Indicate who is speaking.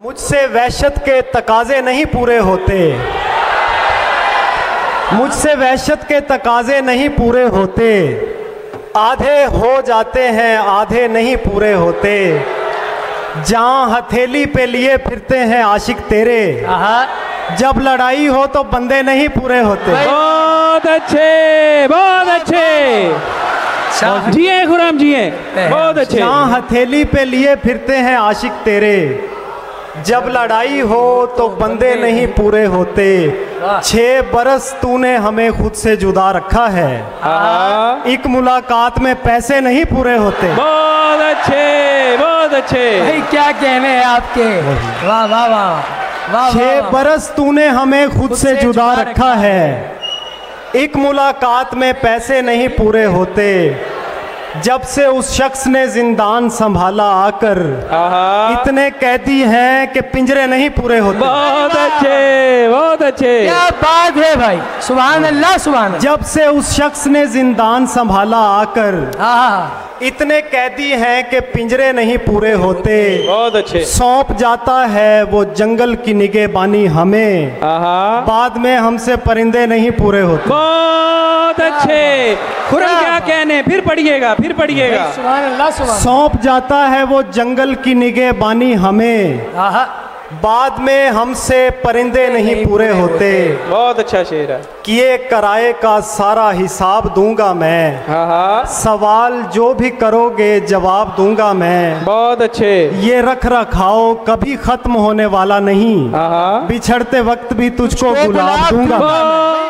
Speaker 1: मुझसे वहशत के तकाजे नहीं पूरे होते, मुझसे वहशत के तकाजे नहीं पूरे होते, आधे हो जाते हैं आधे नहीं पूरे होते, जहाँ हथेली पे लिए फिरते हैं आशिक तेरे, जब लड़ाई हो तो बंदे नहीं पूरे होते।
Speaker 2: बहुत अच्छे, बहुत अच्छे, जिए खुराम जिए, बहुत अच्छे।
Speaker 1: जहाँ हथेली पे लिए फिरते हैं आशिक तेरे, जब लड़ाई हो तो बंदे नहीं पूरे होते, 6 बरस तूने हमें खुद से जुदा रखा है, एक मुलाकात में पैसे नहीं पूरे होते।
Speaker 2: बहुत अच्छे, बहुत अच्छे।
Speaker 3: भाई क्या कहने हैं आपके, वाह वाह वाह।
Speaker 1: 6 बरस तूने हमें खुद से जुदा रखा है, एक मुलाकात में पैसे नहीं पूरे होते, जब से उस शख्स ने जिंदान संभाला आकर, इतने कैदी हैं कि पिंजरे नहीं पूरे होते।
Speaker 2: बहुत अच्छे, बहुत अच्छे,
Speaker 3: क्या बात है भाई, सुभान अल्लाह सुभान अल्लाह।
Speaker 1: जब से उस शख्स ने जिंदान संभाला आकर, इतने कैदी हैं कि पिंजरे नहीं पूरे होते।
Speaker 2: बहुत अच्छे।
Speaker 1: सौंप जाता है वो जंगल की निगहबानी हमें, बाद में हमसे परिंदे नहीं पूरे होते।
Speaker 2: बहुत अच्छे। खुरम क्या कहने, फिर पढ़िएगा, फिर पढ़िएगा।
Speaker 3: सुभान अल्लाह सुभान।
Speaker 1: सौंप जाता है वो जंगल की निगहबानी हमें, बाद में हमसे परिंदे नहीं पूरे होते।
Speaker 2: बहुत अच्छा शेर है।
Speaker 1: किए कराए का सारा हिसाब दूंगा मैं, सवाल जो भी करोगे जवाब दूंगा मैं।
Speaker 2: बहुत अच्छे।
Speaker 1: ये रख रखाओ कभी खत्म होने वाला नहीं, बिछड़ते वक्त भी तुझको गुलाब दूंगा।